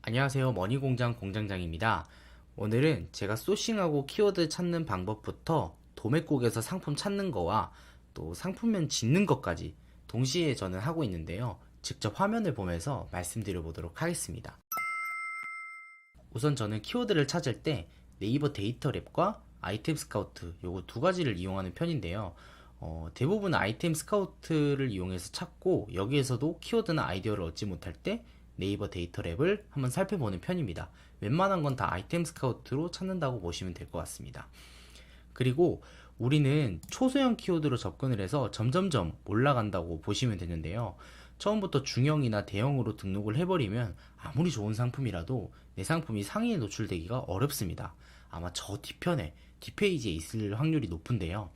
안녕하세요. 머니공장 공장장입니다. 오늘은 제가 소싱하고 키워드 찾는 방법부터 도매국에서 상품 찾는 거와 또 상품명 짓는 것까지 동시에 저는 하고 있는데요. 직접 화면을 보면서 말씀드려 보도록 하겠습니다. 우선 저는 키워드를 찾을 때 네이버 데이터 랩과 아이템 스카우트 요거 두 가지를 이용하는 편인데요. 대부분 아이템 스카우트를 이용해서 찾고 여기에서도 키워드나 아이디어를 얻지 못할 때 네이버 데이터 랩을 한번 살펴보는 편입니다. 웬만한 건 다 아이템 스카우트로 찾는다고 보시면 될 것 같습니다. 그리고 우리는 초소형 키워드로 접근을 해서 점점점 올라간다고 보시면 되는데요. 처음부터 중형이나 대형으로 등록을 해버리면 아무리 좋은 상품이라도 내 상품이 상위에 노출되기가 어렵습니다. 아마 저 뒤편에 뒷페이지에 있을 확률이 높은데요.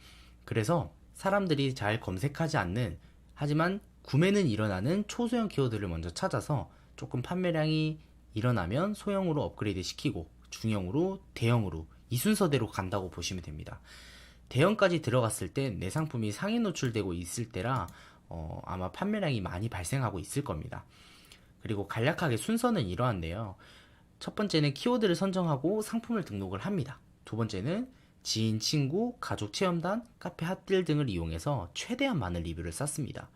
그래서 사람들이 잘 검색하지 않는, 하지만 구매는 일어나는 초소형 키워드를 먼저 찾아서 조금 판매량이 일어나면 소형으로 업그레이드 시키고 중형으로 대형으로 이 순서대로 간다고 보시면 됩니다. 대형까지 들어갔을 때 내 상품이 상위 노출되고 있을 때라 아마 판매량이 많이 발생하고 있을 겁니다. 그리고 간략하게 순서는 이러한데요. 첫 번째는 키워드를 선정하고 상품을 등록을 합니다. 두 번째는 지인, 친구, 가족 체험단, 카페 핫딜 등을 이용해서 최대한 많은 리뷰를 쌓습니다.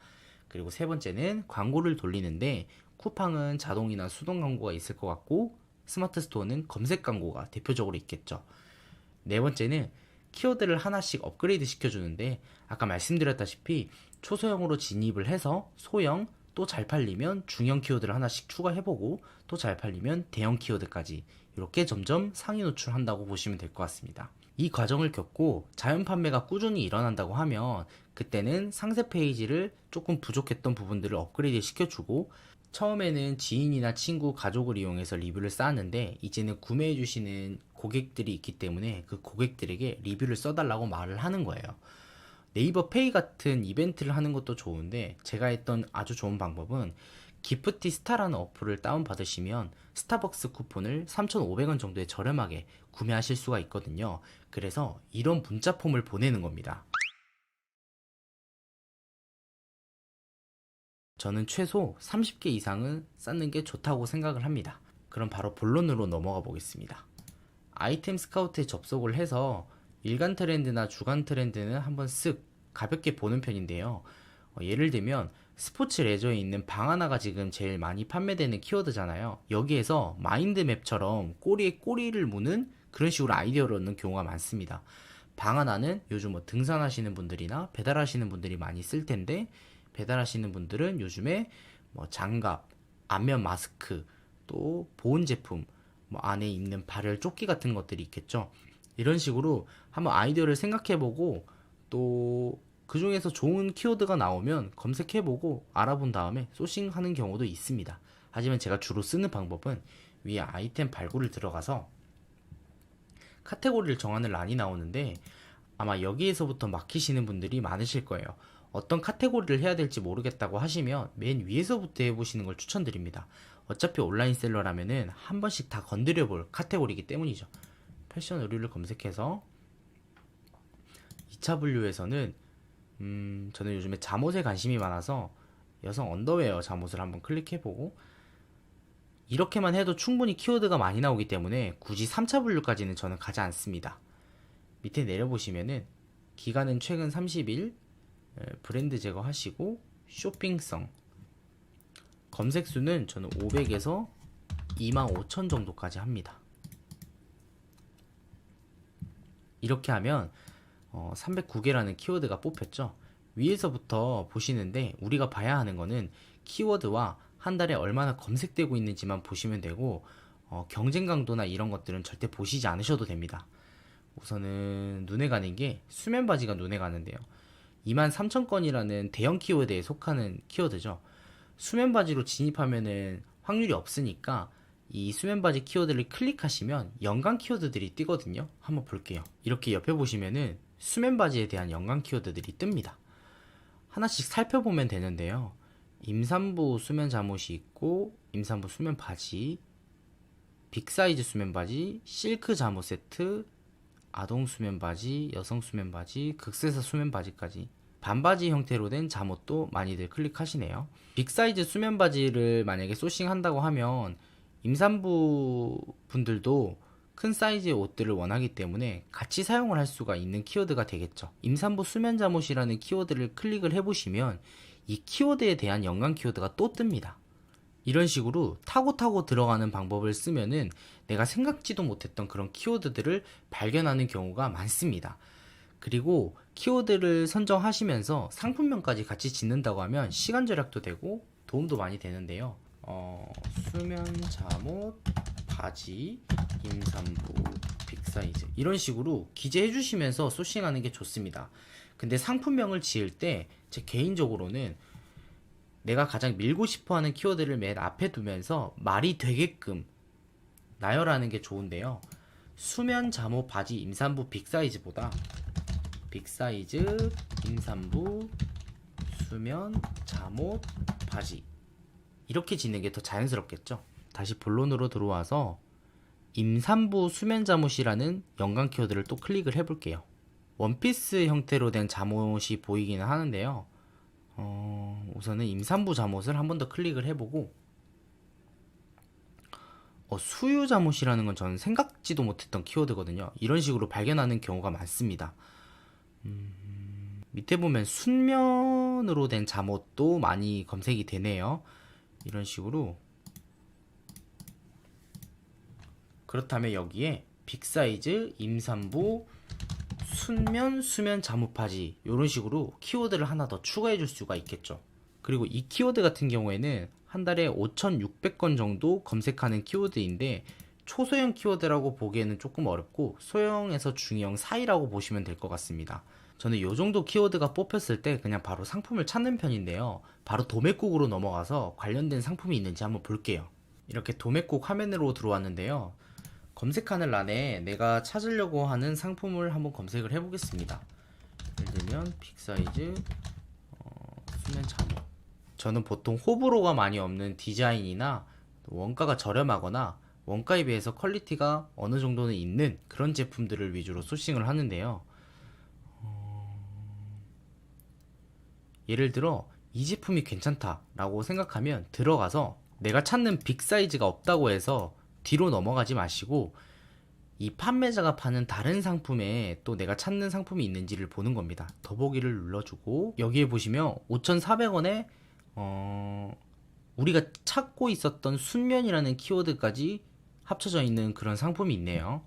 그리고 세 번째는 광고를 돌리는데 쿠팡은 자동이나 수동 광고가 있을 것 같고 스마트 스토어는 검색 광고가 대표적으로 있겠죠. 네 번째는 키워드를 하나씩 업그레이드 시켜주는데 아까 말씀드렸다시피 초소형으로 진입을 해서 소형, 또 잘 팔리면 중형 키워드를 하나씩 추가해보고 또 잘 팔리면 대형 키워드까지 이렇게 점점 상위 노출한다고 보시면 될 것 같습니다. 이 과정을 겪고 자연 판매가 꾸준히 일어난다고 하면 그때는 상세 페이지를 조금 부족했던 부분들을 업그레이드 시켜주고 처음에는 지인이나 친구, 가족을 이용해서 리뷰를 쌓았는데 이제는 구매해주시는 고객들이 있기 때문에 그 고객들에게 리뷰를 써달라고 말을 하는 거예요. 네이버 페이 같은 이벤트를 하는 것도 좋은데 제가 했던 아주 좋은 방법은 기프티 스타라는 어플을 다운받으시면 스타벅스 쿠폰을 3,500원 정도에 저렴하게 구매하실 수가 있거든요. 그래서 이런 문자 폼을 보내는 겁니다. 저는 최소 30개 이상은 쌓는 게 좋다고 생각을 합니다. 그럼 바로 본론으로 넘어가 보겠습니다. 아이템 스카우트에 접속을 해서 일간 트렌드나 주간 트렌드는 한번 쓱 가볍게 보는 편인데요. 예를 들면 스포츠 레저에 있는 방하나가 지금 제일 많이 판매되는 키워드잖아요. 여기에서 마인드맵처럼 꼬리에 꼬리를 무는 그런 식으로 아이디어를 얻는 경우가 많습니다. 방하나는 요즘 뭐 등산하시는 분들이나 배달하시는 분들이 많이 쓸 텐데 배달하시는 분들은 요즘에 뭐 장갑, 안면 마스크, 또 보온 제품, 뭐 안에 입는 발열 조끼 같은 것들이 있겠죠. 이런 식으로 한번 아이디어를 생각해보고 또 그 중에서 좋은 키워드가 나오면 검색해보고 알아본 다음에 소싱하는 경우도 있습니다. 하지만 제가 주로 쓰는 방법은 위에 아이템 발굴을 들어가서 카테고리를 정하는 란이 나오는데 아마 여기에서부터 막히시는 분들이 많으실 거예요. 어떤 카테고리를 해야 될지 모르겠다고 하시면 맨 위에서부터 해보시는 걸 추천드립니다. 어차피 온라인 셀러라면은 한 번씩 다 건드려 볼 카테고리이기 때문이죠. 패션 의류를 검색해서 2차 분류에서는 저는 요즘에 잠옷에 관심이 많아서 여성 언더웨어 잠옷을 한번 클릭해보고 이렇게만 해도 충분히 키워드가 많이 나오기 때문에 굳이 3차 분류까지는 저는 가지 않습니다. 밑에 내려보시면은 기간은 최근 30일, 브랜드 제거하시고 쇼핑성, 검색수는 저는 500에서 25,000 정도까지 합니다. 이렇게 하면 309개라는 키워드가 뽑혔죠. 위에서부터 보시는데 우리가 봐야 하는 거는 키워드와 한 달에 얼마나 검색되고 있는지만 보시면 되고 경쟁 강도나 이런 것들은 절대 보시지 않으셔도 됩니다. 우선은 눈에 가는 게 수면 바지가 눈에 가는데요. 23,000건이라는 대형 키워드에 속하는 키워드죠. 수면 바지로 진입하면은 확률이 없으니까 이 수면 바지 키워드를 클릭하시면 연관 키워드들이 뜨거든요. 한번 볼게요. 이렇게 옆에 보시면은 수면 바지에 대한 연관 키워드들이 뜹니다. 하나씩 살펴보면 되는데요. 임산부 수면 잠옷이 있고 임산부 수면 바지, 빅사이즈 수면 바지, 실크 잠옷 세트, 아동 수면 바지, 여성 수면 바지, 극세사 수면 바지까지 반바지 형태로 된 잠옷도 많이들 클릭하시네요. 빅사이즈 수면 바지를 만약에 소싱한다고 하면 임산부 분들도 큰 사이즈의 옷들을 원하기 때문에 같이 사용을 할 수가 있는 키워드가 되겠죠. 임산부 수면 잠옷이라는 키워드를 클릭을 해보시면 이 키워드에 대한 연관 키워드가 또 뜹니다. 이런 식으로 타고 들어가는 방법을 쓰면은 내가 생각지도 못했던 그런 키워드들을 발견하는 경우가 많습니다. 그리고 키워드를 선정하시면서 상품명까지 같이 짓는다고 하면 시간 절약도 되고 도움도 많이 되는데요. 수면 잠옷, 바지, 임산부, 빅사이즈 이런 식으로 기재해 주시면서 소싱하는 게 좋습니다. 근데 상품명을 지을 때 제 개인적으로는 내가 가장 밀고 싶어하는 키워드를 맨 앞에 두면서 말이 되게끔 나열하는 게 좋은데요. 수면 잠옷 바지 임산부 빅사이즈보다 빅사이즈 임산부 수면 잠옷 바지 이렇게 짓는 게 더 자연스럽겠죠. 다시 본론으로 들어와서 임산부 수면 잠옷이라는 연관 키워드를 또 클릭을 해볼게요. 원피스 형태로 된 잠옷이 보이기는 하는데요. 우선은 임산부 잠옷을 한 번 더 클릭을 해보고 수유 잠옷이라는 건 저는 생각지도 못했던 키워드거든요. 이런 식으로 발견하는 경우가 많습니다. 밑에 보면 순면으로 된 잠옷도 많이 검색이 되네요. 이런 식으로. 그렇다면 여기에 빅사이즈 임산부 순면 수면 잠옷 바지 이런 식으로 키워드를 하나 더 추가해 줄 수가 있겠죠. 그리고 이 키워드 같은 경우에는 한 달에 5,600건 정도 검색하는 키워드인데 초소형 키워드라고 보기에는 조금 어렵고 소형에서 중형 사이라고 보시면 될 것 같습니다. 저는 이 정도 키워드가 뽑혔을 때 그냥 바로 상품을 찾는 편인데요. 바로 도매국으로 넘어가서 관련된 상품이 있는지 한번 볼게요. 이렇게 도매국 화면으로 들어왔는데요. 검색하는 란에 내가 찾으려고 하는 상품을 한번 검색을 해보겠습니다. 예를 들면 빅사이즈 수면 잠옷. 저는 보통 호불호가 많이 없는 디자인이나 원가가 저렴하거나 원가에 비해서 퀄리티가 어느 정도는 있는 그런 제품들을 위주로 소싱을 하는데요. 예를 들어 이 제품이 괜찮다라고 생각하면 들어가서 내가 찾는 빅사이즈가 없다고 해서 뒤로 넘어가지 마시고 이 판매자가 파는 다른 상품에 또 내가 찾는 상품이 있는지를 보는 겁니다. 더보기를 눌러주고 여기에 보시면 5,400원에 우리가 찾고 있었던 순면이라는 키워드까지 합쳐져 있는 그런 상품이 있네요.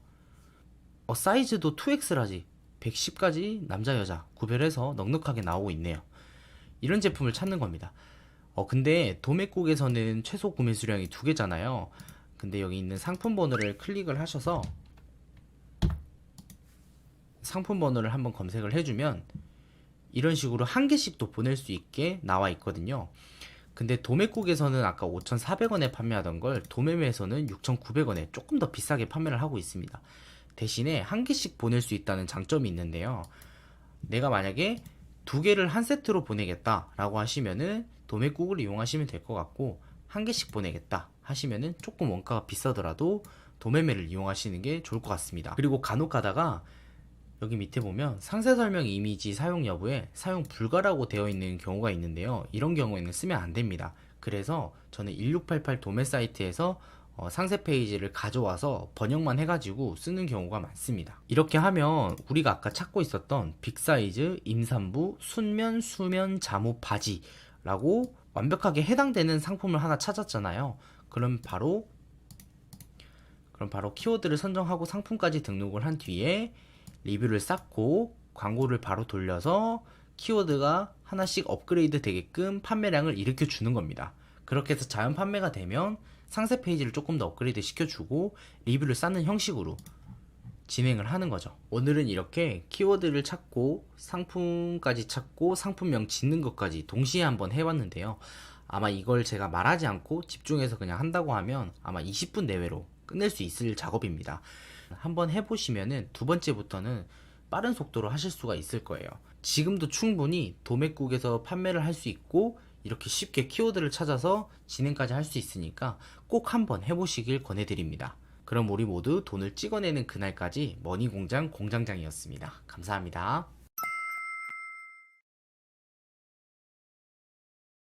사이즈도 2X라지 110까지 남자 여자 구별해서 넉넉하게 나오고 있네요. 이런 제품을 찾는 겁니다. 근데 도매국에서는 최소 구매 수량이 2개잖아요. 근데 여기 있는 상품 번호를 클릭을 하셔서 상품 번호를 한번 검색을 해주면 이런 식으로 한 개씩도 보낼 수 있게 나와 있거든요. 근데 도매국에서는 아까 5,400원에 판매하던 걸 도매매에서는 6,900원에 조금 더 비싸게 판매를 하고 있습니다. 대신에 한 개씩 보낼 수 있다는 장점이 있는데요. 내가 만약에 2개를 한 세트로 보내겠다 라고 하시면은 도매국을 이용하시면 될 것 같고 한 개씩 보내겠다 하시면은 조금 원가가 비싸더라도 도매매를 이용하시는 게 좋을 것 같습니다. 그리고 간혹 가다가 여기 밑에 보면 상세 설명 이미지 사용 여부에 사용 불가라고 되어 있는 경우가 있는데요. 이런 경우에는 쓰면 안 됩니다. 그래서 저는 1688 도매 사이트에서 상세 페이지를 가져와서 번역만 해가지고 쓰는 경우가 많습니다. 이렇게 하면 우리가 아까 찾고 있었던 빅사이즈 임산부 순면 수면 잠옷 바지 라고 완벽하게 해당되는 상품을 하나 찾았잖아요. 그럼 바로 키워드를 선정하고 상품까지 등록을 한 뒤에 리뷰를 쌓고 광고를 바로 돌려서 키워드가 하나씩 업그레이드 되게끔 판매량을 일으켜 주는 겁니다. 그렇게 해서 자연 판매가 되면 상세 페이지를 조금 더 업그레이드 시켜주고 리뷰를 쌓는 형식으로 진행을 하는 거죠. 오늘은 이렇게 키워드를 찾고 상품까지 찾고 상품명 짓는 것까지 동시에 한번 해봤는데요. 아마 이걸 제가 말하지 않고 집중해서 그냥 한다고 하면 아마 20분 내외로 끝낼 수 있을 작업입니다. 한번 해보시면은 두 번째부터는 빠른 속도로 하실 수가 있을 거예요. 지금도 충분히 도매국에서 판매를 할 수 있고 이렇게 쉽게 키워드를 찾아서 진행까지 할 수 있으니까 꼭 한번 해보시길 권해드립니다. 그럼 우리 모두 돈을 찍어내는 그날까지 머니공장 공장장이었습니다. 감사합니다.